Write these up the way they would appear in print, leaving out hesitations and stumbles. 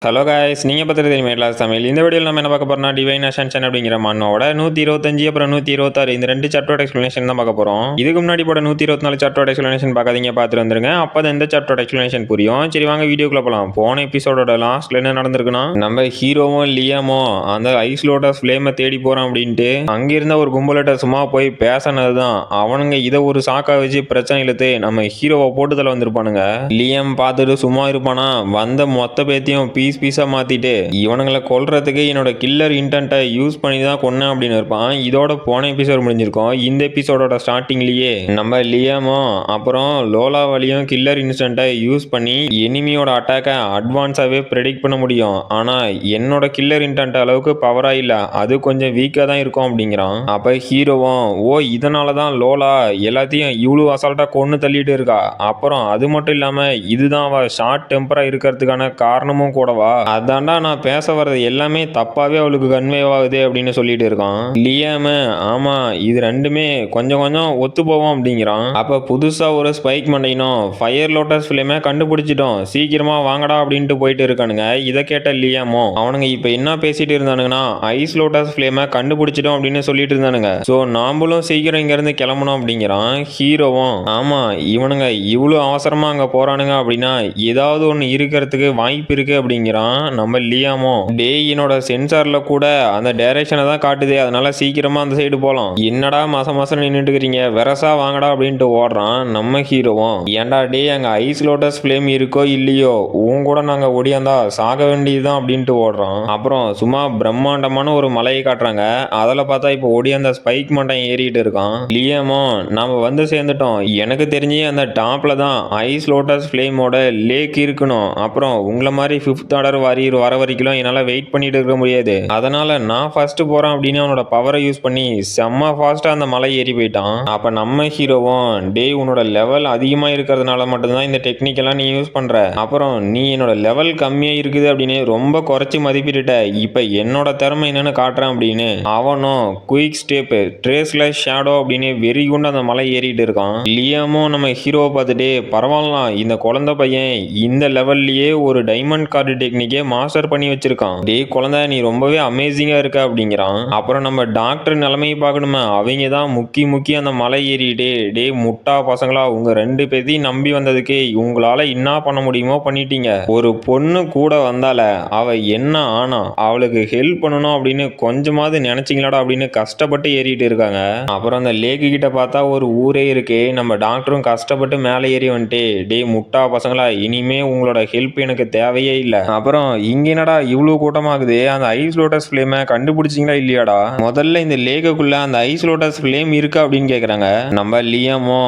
Hello guys, நீங்கள் பார்த்துட்டு தெரியுமா எல்லா சமையல். இந்த வீடியோவில் நம்ம என்ன பார்க்க போகிறோம்னா, டிவைன் அசென்ஷன் அப்படிங்கிற மண்ணோட 125 அப்புறம் 126 இந்த ரெண்டு சாப்டரோட எக்ஸ்ப்ளனேஷன் தான் பார்க்க போகிறோம். இதுக்கு முன்னாடி போட 124 சாப்டரோட எக்ஸ்ப்ளனேஷன் பார்க்காதீங்க, பார்த்துட்டு வந்துருங்க. அப்போ தான் இந்த சாப்டரோட எக்ஸ்ப்ளனேஷன் புரியும். சரி வாங்க வீடியோக்குள்ள போகலாம். போன எபிசோடோட லாஸ்ட்ல என்ன நடந்திருக்குன்னா, நம்ம ஹீரோவும் லியாமோ அந்த ஐஸ் லோட்டஸ் ஃப்ளேமை தேடி போகிறோம் அப்படின்ட்டு அங்கிருந்த ஒரு கும்பலிட்ட சும்மா போய் பேசினது தான். அவனுங்க இதை ஒரு சாக்கா வச்சு பிரச்சனை இழுத்து நம்ம ஹீரோவை போட்டுதல வந்திருப்பானுங்க. லியம் பார்த்துட்டு சும்மா இருப்பானா, வந்த மொத்த பேத்தையும் பீஸா மாத்திட்டு இவனுங்களை கொல்றதுக்கு என்னோட கில்லர் இன்டென்ட்டை யூஸ் பண்ணி தான் கொன்னேன் அப்படின்னு இருப்பான். இதோட போன எபிசோட் முடிஞ்சிருக்கோம். இந்த எபிசோடோட ஸ்டார்டிங்லயே நம்ம லியாமோ அப்புறம் லோலாவாலையும் கில்லர் இன்ஸ்டன்ட்டை யூஸ் பண்ணி எனிமியோட அட்டாக்கை அட்வான்ஸாவே ப்ரெடிக்ட் பண்ண முடியும். ஆனா என்னோட கில்லர் இன்டென்ட் அளவுக்கு பவரா இல்ல, அது கொஞ்சம் வீக்கா தான் இருக்கும் அப்படிங்கிறான். அப்ப ஹீரோவும் இதனாலதான் லோலா எல்லாத்தையும் இவ்வளவு அசால்ட்டா கொன்னு தள்ளிட்டு இருக்கா. அப்புறம் அது மட்டும் இல்லாம இதுதான் அவ ஷார்ட் டெம்பரா இருக்கிறதுக்கான காரணமும் கூடவா, அதான்டா நான் பேச வர்றது எல்லாமே தப்பாவே அவளுக்கு கன்வே ஆகுது அப்படின்னு சொல்லிட்டு இருக்கான். லியாம ஆமா இது ரெண்டுமே கொஞ்சம் கொஞ்சம் ஒத்து போவோம் அப்படிங்கிறான். அப்ப புதுசா ஒரு ஸ்பைக் மண்டைனும் ஃபயர் லோட்டஸ் ஃபிளேமை கண்டுபிடிச்சிட்டோம், சீக்கிரமா வாங்கடா அப்படின்ட்டு போயிட்டு இருக்கானுங்க. இதை கேட்ட லியாமோ அவனுங்க இப்ப என்ன பேசிட்டு இருந்தானுங்கன்னா, ஐஸ் லோட்டஸ் ஃபிளேமை கண்டுபிடிச்சிட்டோம் அப்படின்னு சொல்லிட்டு இருந்தானுங்க. சோ நாமளும் சீக்கிரம் இங்க இருந்து கிளம்பணும் அப்படிங்கிறான். ஹீரோவும் ஆமா இவனுங்க இவ்வளவு அவசரமா அங்க போறானுங்க அப்படின்னா ஏதாவது ஒண்ணு இருக்கிறதுக்கு வாய்ப்பு இருக்கு அப்படிங்கிறான். நம்ம லியாமோ டேய் என்னோட சென்சார்ல கூட அந்த டைரக்ஷனை தான் காட்டுது, அதனால சீக்கிரமா அந்த சைடு போலாம். என்னடா மாசம் நின்றுட்டு இருக்கிறீங்க, வெரசா வாங்கடா அப்படின்ட்டு ஓடுறான். நம்ம ஹீரோவும் ஏன்டா டே அங்க ஐஸ் லோட்டஸ் ஃபிளேம் இருக்கோ இல்லையோ உன் கூட நாங்க ஒடியாந்தா சாக வேண்டியதுதான் அப்படின்ட்டு ஓடுறான். அப்புறம் சும்மா பிரம்மாண்டமான ஒரு மலையை காட்டுறாங்க. அதில் பார்த்தா இப்போ ஒடியாந்த ஸ்பைக் மண்டம் ஏறிட்டு இருக்கான். லியாமோ நாம வந்து சேர்ந்துட்டோம், எனக்கு தெரிஞ்சு அந்த டாப்ல தான் ஐஸ் லோட்டஸ் ஃபிளேமோட லேக் இருக்கணும். அப்புறம் உங்களை மாதிரி ஃபிஃப்த் ஆர்டர் வாரியர் வர வரைக்கும் என்னால் வெயிட் பண்ணிட்டு இருக்க முடியாது, அதனால நான் ஃபர்ஸ்ட் போறேன் அப்படின்னு அவனோட பவரை யூஸ் பண்ணி செம்ம ஃபாஸ்டா அந்த மலை ஏறி போயிட்டான். அப்ப நம்ம ஹீரோவும் டே உன்னோட லெவல் அதிகமா இருக்கிறதுனால மட்டும்தான் இந்த டெக்னிக் எல்லாம் நீ யூஸ் பண்ற, அப்புறம் நீ என்னோட லெவல் கம்மியா இருக்குது அப்படின்னு ரொம்ப குறைச்சி மதிப்பிட்டுட்ட, இப்ப என்னோட திறமை என்னன்னு காட்டுறேன் அப்படின்னு அவனும் குயிக் ஸ்டெப் ட்ரேஸ்லெஸ் ஷேடோ அப்படின்னு வெறி கொண்டு அந்த மலை ஏறிட்டு இருக்கான். லியாமும் நம்ம ஹீரோவை பார்த்துட்டு பரவாயில்ல இந்த குழந்தை பையன் இந்த லெவல்லையே ஒரு டைமண்ட் கார்டு டெக்னிக்கே மாஸ்டர் பண்ணி வச்சிருக்கான், டே குழந்தை நீ ரொம்பவே அமேசிங்கா இருக்க அப்படிங்கிறான். அப்புறம் நம்ம டாக்டர் நிலைமையை பார்க்கணுமே, அவங்க தான் முக்கி அந்த மலை ஏறிட்டு டே முட்டா பசங்களா உங்க ரெண்டு பேத்தையும் நம்பி வந்ததுக்கு உங்களால என்ன பண்ண முடியுமோ பண்ணிட்டீங்க, ஒரு பொண்ணு கூட வந்தால அவ என்ன ஆனா அவளுக்கு ஹெல்ப் பண்ணணும் அப்படின்னு கொஞ்சமாவது நினைச்சிங்களாடா அப்படின்னு கஷ்டப்பட்டு ஏறிட்டு இருக்காங்க. அப்புறம் அந்த லேக்கு கிட்ட பார்த்தா ஒரு ஊரே இருக்கு. நம்ம டாக்டரும் கஷ்டப்பட்டு மேலே ஏறி வந்துட்டு டே முட்டா பசங்களா இனிமே உங்களோட ஹெல்ப் எனக்கு தேவையே இல்லை. அப்புறம் இங்க என்னடா இவ்வளவு கூட்டமாகுது, அந்த ஐஸ் லோட்டஸ் ஃபிளேமை கண்டுபிடிச்சிங்களா இல்லையாடா, முதல்ல இந்த லேக்குள்ள அந்த ஐஸ் லோட்டஸ் ஃபிளேம் இருக்கா அப்படின்னு கேக்குறாங்க. நம்ம லியாமோ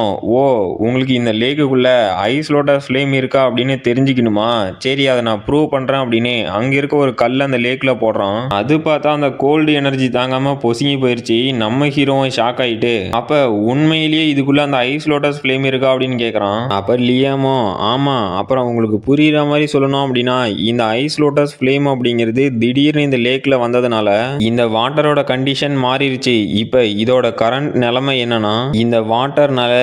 உங்களுக்கு இந்த லேக்குள்ள ஐஸ் லோட்டஸ் ஃபிளேம் இருக்கா அப்படின்னு தெரிஞ்சுக்கணுமா, சரி அதை நான் ப்ரூவ் பண்றேன் அப்படின்னு அங்க இருக்க ஒரு கல் அந்த லேக்ல போடுறான். அது பார்த்தா அந்த கோல்டு எனர்ஜி தாங்காம பொசுங்கி போயிருச்சு. நம்ம ஹீரோவும் ஷாக் ஆயிட்டு அப்ப உண்மையிலேயே இதுக்குள்ள அந்த ஐஸ் லோட்டஸ் ஃபிளேம் இருக்கா அப்படின்னு கேக்குறான். அப்ப லியாமோ ஆமா, அப்புறம் உங்களுக்கு புரியுற மாதிரி சொல்லணும் அப்படின்னா இந்த ஐஸ் லோட்டஸ் ஃப்ளேம் அப்படிங்கிறது திடீர்னு இந்த லேக்ல வந்ததுனால இந்த வாட்டரோட கண்டிஷன் மாறிடுச்சு. இப்ப இதோட கரண்ட் நிலைமை என்னன்னா, இந்த வாட்டர்னால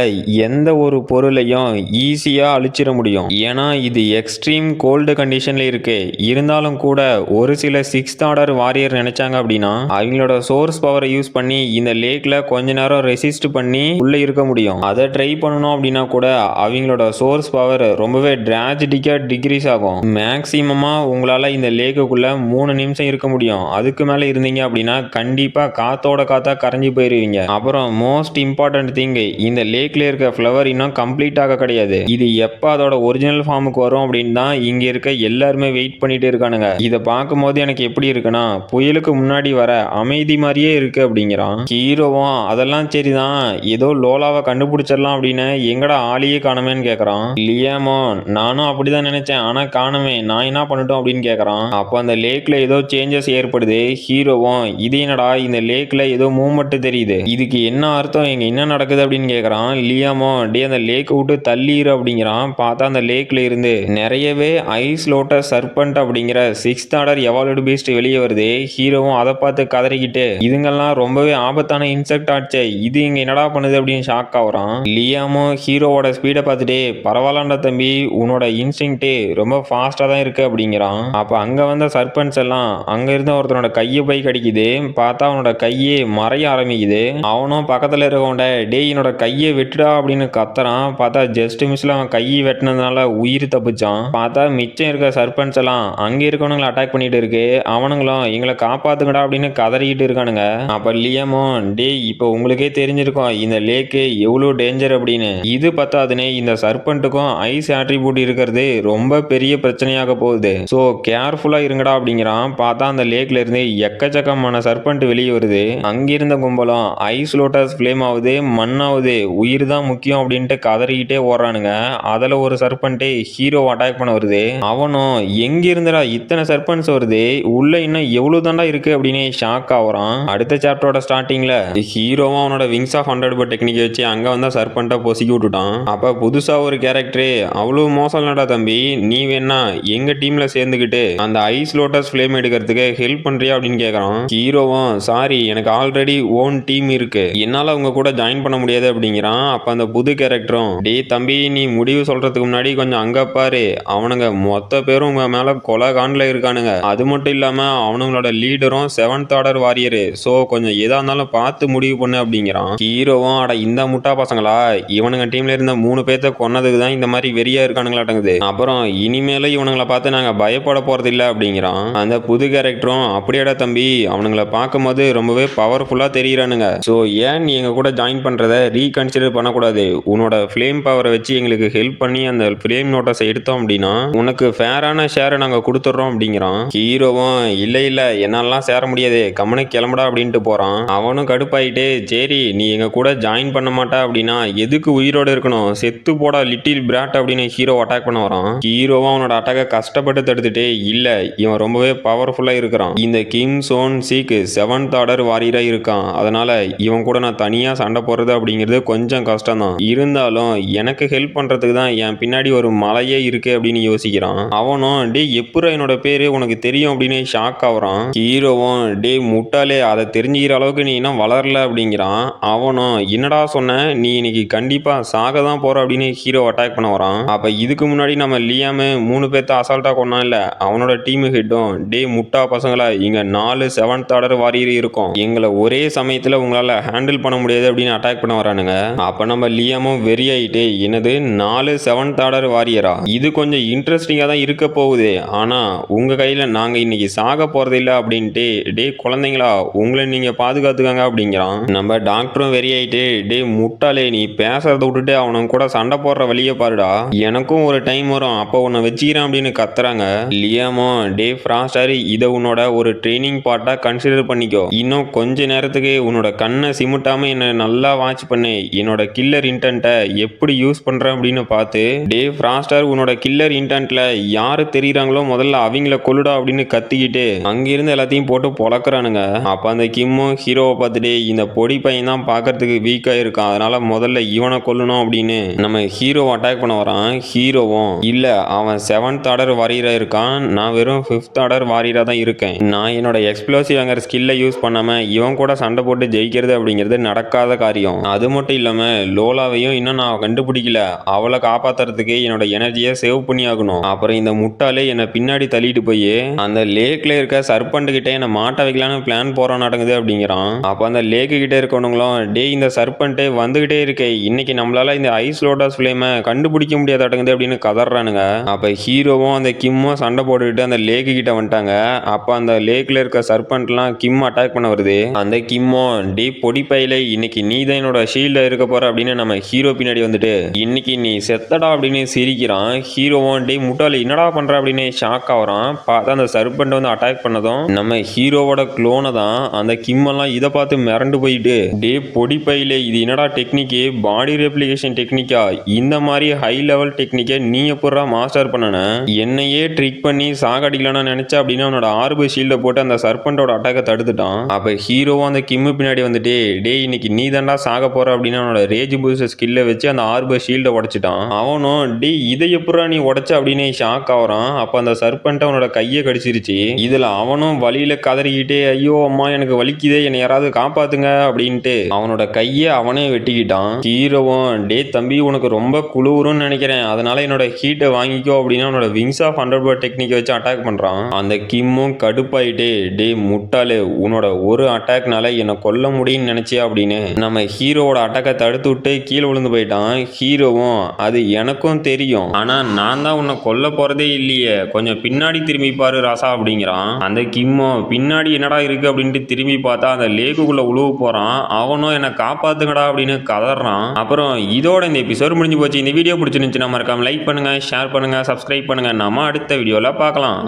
எந்த ஒரு பொருளையும் ஈஸியா அழிச்சிட முடியும். ஏன்னா இது எக்ஸ்ட்ரீம் கோல்டு கண்டிஷன்ல இருக்கு. இருந்தாலும் கூட ஒரு சில சிக்ஸ்த் ஆர்டர் வாரியர் நினைச்சாங்க அப்படின்னா அவங்களோட சோர்ஸ் பவரை யூஸ் பண்ணி இந்த லேக்ல கொஞ்ச நேரம் ரெசிஸ்ட் பண்ணி உள்ள இருக்க முடியும். அதை ட்ரை பண்ணணும் அப்படின்னா கூட அவங்களோட சோர்ஸ் பவர் ரொம்பவே டிராஸ்டிக்கா டிக்ரீஸ் ஆகும். மேக்ஸிமமா உங்களால இந்த லேக்குள்ள 3 நிமிஷம் இருக்க முடியும். அதுக்கு மேல இருந்தீங்க அப்படின்னா கண்டிப்பா காத்தோட காத்தா கரைஞ்சி போயிருவீங்க. அப்புறம் மோஸ்ட் இம்பார்ட்டன்ட் திங், இந்த லேக்ல இருக்க ஃப்ளவர் இன்னும் கம்ப்ளீட் ஆக கிடையாது. இது எப்ப அதோட ஒரிஜினல் ஃபார்முக்கு வரும் அப்படின்னு தான் இங்க இருக்க எல்லாருமே வெயிட் பண்ணிட்டு இருக்கானுங்க. இதை பார்க்கும்போது எனக்கு எப்படி இருக்குன்னா புயலுக்கு முன்னாடி வர அமைதி மாதிரியே இருக்கு அப்படிங்கிறான். ஹீரோவும் அதெல்லாம் சரிதான், ஏதோ லோலாவை கண்டுபிடிச்சிடலாம் அப்படின்னு எங்கடா ஆளியே காணமேன்னு கேக்குறான். லியாமோ நானும் அப்படிதான் நினைச்சேன், ஆனா காணமே, நான் என்ன பண்ணட்டும் அப்படின்னு கேக்குறான். அப்போ அந்த லேக்ல ஏதோ சேஞ்சஸ் ஏற்படுது. ஹீரோவும் இது என்னடா இந்த லேக்ல ஏதோ மூவ்மெண்ட் தெரியுது, இதுக்கு என்ன அர்த்தம், இங்க என்ன நடக்குது அப்படின்னு கேக்குறான். லியாமோ டே அந்த லேக் விட்டு தள்ளிரு அப்படிங்கிறான். பார்த்தா அந்த லேக்ல இருந்து நிறையவே ஐஸ் லோட்டஸ் சர்பண்ட் அப்படிங்கிற சிக்ஸ்த் ஆர்டர் எவால்வ்டு பீஸ்ட் வெளியே வருது. ஹீரோவும் அதை பார்த்து கதறிக்கிட்டு இதுங்கெல்லாம் ரொம்பவே ஆபத்தான இன்செக்ட் ஆச்சே, இது இங்க என்னடா பண்ணுது அப்படின்னு ஷாக் ஆகுறான். லியாமோ ஹீரோவோட ஸ்பீடை பார்த்துட்டு பரவாயில்லண்டா தம்பி, உன்னோட இன்ஸ்டிங்க்ட் ரொம்ப ஃபாஸ்டா தான் இருக்கு அப்படி அப்படிங்கிறான். அப்ப அங்க வந்த சர்பன்ஸ் எல்லாம் அங்க இருந்த ஒருத்தனோட கையை போய் கடிக்குது. பார்த்தா அவனோட கையே மறைய ஆரம்பிக்குது. அவனும் பக்கத்துல இருக்கவன்ட டேய் என்னோட கையை வெட்டுடா அப்படின்னு கத்துறான். பார்த்தா ஜஸ்ட் மிஸ்ல அவன் கையை வெட்டினதுனால உயிர் தப்பிச்சான். பார்த்தா மிச்சம் இருக்க சர்பன்ஸ் எல்லாம் அங்க இருக்கவனுங்களை அட்டாக் பண்ணிட்டு இருக்கு. அவனுங்களும் எங்களை காப்பாத்துங்கடா அப்படின்னு கதறிக்கிட்டு இருக்கானுங்க. அப்ப லியமும் டேய் இப்போ உங்களுக்கே தெரிஞ்சிருக்கும் இந்த லேக்கு எவ்வளவு டேஞ்சர் அப்படின்னு. இது பத்தாதுன்னு இந்த சர்பன்ட்டுக்கும் ஐஸ் ஆட்ரிபியூட் இருக்கிறது ரொம்ப பெரிய பிரச்சனையாக போகுது. ஸோ கேர்ஃபுல்லா இருங்கடா அப்படிங்கிறான். பார்த்தா அந்த லேக்ல இருந்து எக்கச்சக்கமான சர்பன்ட் வெளியே வருது. அங்கிருந்த கும்பலும் ஐஸ் லோட்டஸ் ஃபிளேம் ஆகுது, மண்ணாவது உயிர் தான் முக்கியம் அப்படின்ட்டு கதறிக்கிட்டே ஓடுறானுங்க. அதுல ஒரு சர்பன்ட் ஹீரோ அட்டாக் பண்ண வருது. அவனும் எங்க இருந்துடா இத்தனை சர்பன்ட்ஸ் வருது, உள்ள இன்னும் எவ்வளவு தாண்டா இருக்கு அப்படின்னு ஷாக் ஆகுறான். அடுத்த சாப்டரோட ஸ்டார்டிங்ல ஹீரோவும் அவனோட விங்ஸ் ஆஃப் 100 டெக்னிக்கை வச்சு அங்க வந்த சர்பன்ட்டை பொசுக்கி விட்டுட்டான். அப்ப புதுசா ஒரு கேரக்டர் அவ்வளவு மோசம் இல்லடா தம்பி, நீ வேணா எங்க டீம்ல சேர்ந்துக்கிட்டு அந்த ஐஸ் லோட்டஸ் ஃபிளேம் எடுக்கிறதுக்கு ஹெல்ப் பண்றியா அப்படின்னு கேக்குறான். ஹீரோவும் சாரி எனக்கு ஆல்ரெடி ஓன் டீம் இருக்கு, என்னால அவங்க கூட ஜாயின் பண்ண முடியாது அப்படிங்கிறான். அப்ப அந்த புது கேரக்டரும் டேய் தம்பி நீ முடிவு சொல்றதுக்கு முன்னாடி கொஞ்சம் அங்க பாரு, அவனுங்க மொத்த பேரும் உங்க மேல கொலை காண்டில் இருக்கானுங்க. அது மட்டும் இல்லாம அவனுங்களோட லீடரும் 7th ஆர்டர் வாரியர், சோ கொஞ்சம் எதா இருந்தாலும் பார்த்து முடிவு பண்ணு அப்படிங்கிறான். ஹீரோவும் அட இந்த முட்டா பசங்களா, இவனுங்க டீம்ல இருந்த 3 பேர்த்த கொன்னதுக்கு தான் இந்த மாதிரி வெறியா இருக்கானுங்களாட்டங்குது, அப்புறம் இனிமேல இவனுங்களை பார்த்து நாங்க பயப்பட போறது இல்ல அப்படிங்கிறான். அந்த புது கேரக்டரும் அப்படியேடா தம்பி, அவனுங்களை பார்க்கும்போது ரொம்பவே பவர்ஃபுல்லா தெரியுறானுங்க, ஸோ ஏன் நீ எங்க கூட ஜாயின் பண்றத ரீகன்சிடர் பண்ணக்கூடாது, உன்னோட ஃபிளேம் பவரை வச்சு எங்களுக்கு ஹெல்ப் பண்ணி அந்த ஃபிளேம் நோட்டஸை எடுத்தோம் அப்படின்னா உனக்கு ஃபேரான ஷேரை நாங்க கொடுத்துட்றோம் அப்படிங்கிறான். ஹீரோவும் இல்ல இல்ல என்னாலாம் சேர முடியாது, கம்மனு கிளம்புடா அப்படின்ட்டு போறான். அவனும் கடுப்பாயிட்டு சரி நீ எங்க கூட ஜாயின் பண்ண மாட்டா அப்படின்னா எதுக்கு உயிரோட இருக்கணும், செத்து போடா லிட்டில் பிராட் அப்படின்னு ஹீரோ அட்டாக் பண்ண வரான். ஹீரோவும் அவனோட அட்டாக்கை கஷ்டப்பட்டு தடுத்துட்டு இல்ல இவன் ரொம்பவே பவர்ஃபுல்லா இருக்கிறான், இந்த கிம் சோன் சீக் 7th ஆர்டர் வாரியரா இருக்கான், அதனால இவன் கூட நான் தனியா சண்டை போடுறது அப்படிங்கிறது கொஞ்சம் கஷ்டம் தான், இருந்தாலும் எனக்கு ஹெல்ப் பண்றதுக்கு தான் என் பின்னாடி ஒரு மலையே இருக்கு அப்படின்னு யோசிக்கிறான். அவனும் டே எப்பura என்னோட பேரு உனக்கு தெரியும் அப்படின்னு ஷாக் ஆகுறான். ஹீரோவும் டே முட்டாளே அதை தெரிஞ்சுக்கிற அளவுக்கு நீ இன்னும் வளரல அப்படிங்கிறான். அவனும் என்னடா சொன்ன, நீ இன்னைக்கு கண்டிப்பா சாக தான் போற அப்படின்னு ஹீரோ அட்டாக் பண்ண வரான். அப்ப இதுக்கு முன்னாடி நம்ம லியாமு 3 பேர்த்த அசால்ட்டா கொண்டா இல்ல, அவனோட டீம் ஹெட்டும் டே முட்டா பசங்களா இங்க 4 7th ஆர்டர் வாரியர் இருக்கும், எங்களை ஒரே சமயத்துல உங்களால ஹேண்டில் பண்ண முடியாது அப்படின்னு அட்டாக் பண்ண வரானுங்க. அப்ப நம்ம லியாமும் வெறி ஆயிட்டு என்னது 4 7th ஆர்டர் வாரியரா, இது கொஞ்சம் இன்ட்ரெஸ்டிங்கா தான் இருக்க போகுது, ஆனா உங்க கையில நாங்க இன்னைக்கு சாக போறது இல்ல அப்படின்ட்டு டே குழந்தைங்களா உங்களை நீங்க பாதுகாத்துக்காங்க அப்படிங்கிறான். நம்ம டாக்டரும் வெறி ஆயிட்டு டே முட்டாளே நீ பேசுறத விட்டுட்டு அவனும் கூட சண்டை போடுற வழியை பாருடா, எனக்கும் ஒரு டைம் வரும் அப்போ உன்னை வச்சுக்கிறேன் அப்படின்னு கத்துறாங்க. லியாமோ டே ஃப்ராஸ்டர் இதை உன்னோட ஒரு ட்ரைனிங் பார்ட்டா கன்சிடர் பண்ணிக்கோ, இன்னும் கொஞ்ச நேரத்துக்கு உன்னோட கண்ணை சிமிட்டாம என்ன நல்லா வாட்ச் பண்ணு, என்னோட கில்லர் இன்டென்ட்டை எப்படி யூஸ் பண்றேன் அப்படின்னு பார்த்து டே ஃப்ராஸ்டர் உன்னோட கில்லர் இன்டென்ட்ல யாரு தெரியுறாங்களோ முதல்ல அவங்கள கொல்லுடா அப்படின்னு கத்திக்கிட்டு அங்கிருந்து எல்லாத்தையும் போட்டு பொழக்கிறானுங்க. அப்ப அந்த கிம்மும் ஹீரோவை பார்த்துட்டு இந்த பொடி பையன் தான் பார்க்கறதுக்கு வீக்கா இருக்கான், அதனால முதல்ல இவனை கொல்லணும் அப்படின்னு நம்ம ஹீரோ அட்டாக் பண்ண வரான். ஹீரோவும் இல்ல அவன் 7th ஆர்டர் வாரியரா இருக்கான், நான் வெறும் 5th ஆர்டர் வாரியரா தான் இருக்கேன், நான் என்னோட எக்ஸ்ப்ளோசிவ் ஆங்கர் ஸ்கில்லை யூஸ் பண்ணாம இவன் கூட சண்டை போட்டு ஜெயிக்கிறது அப்படிங்கிறது நடக்காத காரியம், அது மட்டும் இல்லாம லோலாவையும் இன்னும் நான் கண்டுபிடிக்கல, அவளை காப்பாத்துறதுக்கு என்னோட எனர்ஜியை சேவ் பண்ணி ஆகணும், அப்புறம் இந்த முட்டாளே என்னை பின்னாடி தள்ளிட்டு போய் அந்த லேக்ல இருக்க சர்பண்ட் கிட்ட என்ன மாட்ட வைக்கலான்னு பிளான் போறோம் நடக்குது அப்படிங்கிறான். அப்ப அந்த லேக்கு கிட்ட இருக்கவனுங்களும் டே இந்த சர்பண்ட் வந்துகிட்டே இருக்கே, இன்னைக்கு நம்மளால இந்த ஐஸ் லோட்டஸ் ஃபிளேமை கண்டுபிடிக்க முடியாத அடங்குது அப்படின்னு கதறானுங்க. அப்ப ஹீரோவும் அந்த கிம்மும் சண்டை போட்டுக்கிட்டு அந்த லேக்கு கிட்ட வந்துட்டாங்க. அப்ப அந்த லேக்ல இருக்க சர்பண்ட்லாம் கிம் அட்டாக் பண்ண வருது. அந்த கிம்மும் டே பொடி பையில இன்னைக்கு நீ தான் என்னோட ஷீல்ட்ல இருக்க போற அப்படின்னு நம்ம ஹீரோ பின்னாடி வந்துட்டு இன்னைக்கு நீ செத்தடா அப்படின்னு சிரிக்கிறான். ஹீரோவும் டே முட்டாளி என்னடா பண்ற அப்படின்னு ஷாக் ஆகுறான். பார்த்தா அந்த சர்பண்ட் வந்து அட்டாக் பண்ணதும் நம்ம ஹீரோவோட க்ளோனை தான். அந்த கிம் எல்லாம் இதை பார்த்து மிரண்டு போயிட்டு டே பொடி பையில இது என்னடா டெக்னிக்கு, பாடி ரெப்ளிகேஷன் டெக்னிக்கா, இந்த மாதிரி ஹை லெவல் டெக்னிக்கை நீ எப்படா மாஸ்டர் பண்ணன, என்னையே ட்ரிக் பண்ணி சாகடிக்கலாம்னு நினைச்சா அப்படின்னு அவனோட ஆர்பு ஷீல்ட போட்டு அந்த சர்பண்டோட அட்டாக்கை தடுத்துட்டான். அப்ப ஹீரோவும் அந்த கிம்மு பின்னாடி வந்துட்டு டே இன்னைக்கு நீ தாண்டா சாக போற அப்படின்னு அவனோட ரேஜ் பூஸ்ட் ஸ்கில்லை வச்சு அந்த ஆர்பு ஷீல்ட உடைச்சிட்டான். அவனும் டே இதை எப்படா நீ உடைச்ச அப்படின்னு ஷாக் ஆகுறான். அப்ப அந்த சர்பண்ட் அவனோட கையை கடிச்சிருச்சு. இதுல அவனும் வழியில கதறிக்கிட்டே ஐயோ அம்மா எனக்கு வலிக்குதே, என்னை யாராவது காப்பாத்துங்க அப்படின்ட்டு அவனோட கையை அவனே வெட்டிக்கிட்டான். ஹீரோவும் டே தம்பி உனக்கு ரொம்ப குளிரும்னு நினைக்கிறேன், அதனால என்னோட ஹீட்டை வாங்கிக்கோ அப்படின்னு அவனோட விங்ஸ் ஆஃப் 100 டெக்னிக் வச்சு அட்டாக் பண்றான். அந்த கிம்மும் கடுப்பாயிட்டே, டே முட்டாளே, உன்னோட ஒரு அட்டாக்னால என்ன கொல்ல முடியும்னு நினைச்சியா அப்படின்னு நம்ம ஹீரோவோட அட்டாக்கை தடுத்து விட்டு கீழே விழுந்து போயிட்டான். ஹீரோவும் அது எனக்கும் தெரியும், ஆனா நான் தான் உன்னை கொல்ல போறதே இல்லையே, கொஞ்சம் பின்னாடி திரும்பி பாரு ராசா அப்படிங்கிறான். அந்த கிம்மோ பின்னாடி என்னடா இருக்கு அப்படின்ட்டு திரும்பி பார்த்தா அந்த லேக்குள்ள உழுவ போறான். அவனும் என்னை காப்பாத்துங்கடா அப்படின்னு கதறான். அப்புறம் இதோட இந்த எபிசோட் முடிஞ்சு போச்சு. இந்த வீடியோ பிடிச்சிருந்துச்சுன்னா மறக்காம லைக் பண்ணுங்க, ஷேர் பண்ணுங்க, சப்ஸ்கிரைப் பண்ணுங்க. நம்ம அடுத்த வீடியோல பார்க்கலாம்.